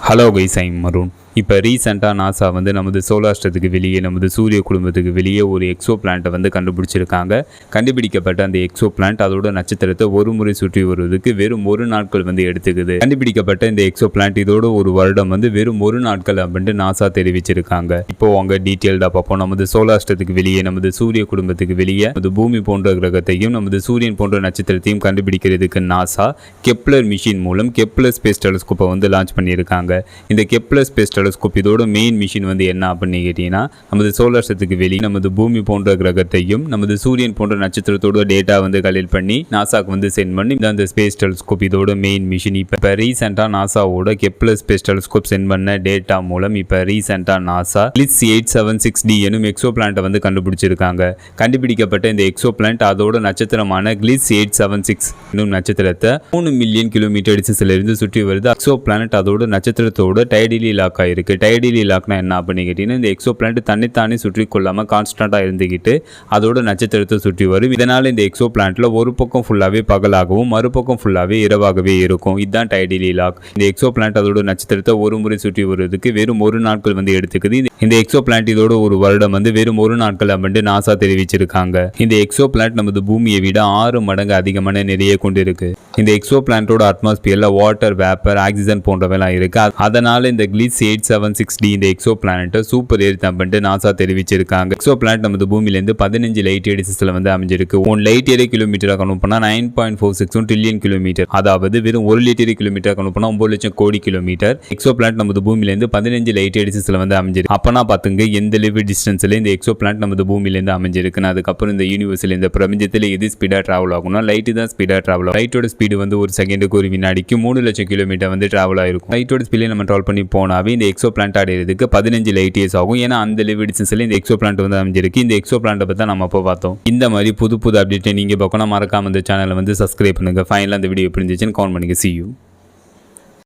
Hello guys, I'm மருண். இப்போ ரீசெண்டாக NASA வந்து நமது சோலார் சிஸ்டத்துக்கு வெளியே, நமது சூரிய குடும்பத்துக்கு வெளியே ஒரு எக்ஸோ பிளான்ட்டை வந்து கண்டுபிடிச்சிருக்காங்க. கண்டுபிடிக்கப்பட்ட அந்த எக்ஸோ பிளான்ட் அதோட நட்சத்திரத்தை ஒரு முறை சுற்றி வருவதற்கு வெறும் ஒரு நாட்கள் வந்து எடுத்துக்குது. கண்டுபிடிக்கப்பட்ட இந்த எக்ஸோ பிளான்ட் இதோட ஒரு வருடம் வந்து வெறும் ஒரு நாட்கள் அப்படின்ட்டு நாசா தெரிவிச்சிருக்காங்க. இப்போ அவங்க டீட்டெயில்டாக பார்ப்போம். நமது சோலார் சிஸ்டத்துக்கு வெளியே, நமது சூரிய குடும்பத்துக்கு வெளியே நமது பூமி போன்ற கிரகத்தையும் நமது சூரியன் போன்ற நட்சத்திரத்தையும் கண்டுபிடிக்கிறதுக்கு நாசா கெப்லர் மிஷின் மூலம் கெப்லர் ஸ்பேஸ் டெலஸ்கோப்பை வந்து லான்ச் பண்ணியிருக்காங்க. இந்த கெப்லர் ஸ்பேஸ் டெலஸ்கோப் இதோட மெயின் மிஷின் வந்து என்ன அப்படின்னு கேட்டீங்கன்னா, நமது சோலார் சிஸ்டத்துக்கு வெளியே நமது பூமி போன்ற கிரகத்தையும் நமது சூரியன் போன்ற நட்சத்திரத்தோட டேட்டா வந்து கலெக்ட் பண்ணி நாசாக்கு வந்து சென்ட் பண்ணி அந்த ஸ்பேஸ் டெலஸ்கோப் இதோட மெயின் மிஷின். இப்போ ரீசெண்டாக நாசாவோட கெப்லர் ஸ்பேஸ் டெலஸ்கோப் சென்ட் பண்ண டேட்டா மூலம் இப்போ ரீசெண்டாக நாசா கிளிட்ஸ் 876d எனும் எக்ஸோ பிளான்ட்டை வந்து கண்டுபிடிச்சிருக்காங்க. கண்டுபிடிக்கப்பட்ட இந்த எக்ஸோ பிளான்ட் அதோட நட்சத்திரமான கிளிட்ஸ் 876 எனும் நட்சத்திரத்தை 3 மில்லியன் கிலோமீட்டர் டிஸ்டன்ஸ்ல இருந்து சுற்றி வருது. எக்ஸோ பிளானட் அதோட நட்சத்திரத்தோட டைடிலி லாக் ஆயிருக்கு. டைடிலி லாக்னா என்ன அப்படின்னு கேட்டீங்கன்னா, இந்த எக்ஸோ பிளானட் தன்னைத்தானே சுற்றி கொள்ளாம கான்ஸ்டன்டா இருந்துகிட்டு அதோட நட்சத்திரத்தை சுற்றி வரும். இதனால இந்த எக்ஸோ பிளானட்ல ஒரு பக்கம் ஃபுல்லாவே பகலாகவும் மறுபக்கம் ஃபுல்லாவே இரவாகவே இருக்கும். இதுதான் டைடிலி லாக். இந்த எக்ஸோ பிளானட் அதோட நட்சத்திரத்தை ஒரு முறை சுற்றி வருவதற்கு வெறும் ஒரு நாட்கள் வந்து எடுத்துக்குது. இந்த எக்ஸோ பிளானட் இதோட ஒரு வருடம் வந்து வெறும் ஒரு நாட்கள் அப்படின்னு நாசா தெரிவிச்சிருக்காங்க. இந்த எக்ஸோ பிளானட் நமது பூமியை விட 6 மடங்கு அதிகமான நிறைய கொண்டிருக்கு. இந்த எக்ஸோ பிளானட்டோட அட்மாஸ்பியர்ல வாட்டர், வேப்பர், ஆக்சிஜன் போன்றவெல்லாம் இருக்கு. அதனால இந்த கிளிட்ஸ் 876d இந்த எக்ஸோ பிளானட்டை சூப்பர் எர்த் அப்படின்ட்டு நாசா தெரிவிச்சிருக்காங்க. எக்ஸோ பிளானட் நமது பூமியிலேருந்து 15 லைட் இயர் டிஸ்டன்ஸ்ல வந்து அமைஞ்சிருக்கு. 1 லைட் இயர் கிலோமீட்டராக கணக்கு பண்ணா 9.46 ட்ரில்லியன் கிலோமீட்டர், அதாவது வெறும் 1 லைட் இயர் கிலோமீட்டர் கணக்கு பண்ணா 9 லட்சம் கோடி கிலோமீட்டர். எக்ஸோ பிளானட் நமது பூமியிலேருந்து 15 லைட் இயர் டிஸ்டன்ஸ்ல வந்து அமைஞ்சிருக்கு. அப்பனா பாத்துங்க எந்த லெவல் டிஸ்டன்ஸ்ல இந்த எக்ஸோ பிளானட் நமது பூமியிலேருந்து அமைஞ்சிருக்குன்னு. அதுக்கப்புறம் இந்த யூனிவர்ஸ்ல, இந்த பிரபஞ்சத்தில் எது ஸ்பீடா டிராவல் ஆகும்னா லைட் தான் ஸ்பீடா டிராவல் ஆகும். லைட்டோட ஸ்பீடு வந்து ஒரு செகண்டுக்கு ஒரு வினாடிக்கு 3 லட்சம் கிலோமீட்டர் வந்து டிராவல் ஆயிருக்கும். லைட்டோட ஸ்பீட்ல நம்ம டிராவல் பண்ணி போனாவே இந்த எக்ஸோ பிளானட் அடையிறதுக்கு 15 லைட் இயர்ஸ் ஆகும். ஏன்னா அந்த லெவல் டிஸ்டன்ஸ்ல இந்த எக்ஸோ பிளானட் வந்து அமைஞ்சிருக்கு. இந்த எக்ஸோ பிளானட்டை பத்தி நம்ம அப்போ பார்த்தோம். இந்த மாதிரி புது புது அப்டேட்டை நீங்க பார்க்கணும், மறக்காம இந்த சேனலை வந்து சப்ஸ்கிரைப் பண்ணுங்க. ஃபைனலா இந்த வீடியோ எப்படி இருந்துச்சுன்னு கமெண்ட் பண்ணுங்க. See you.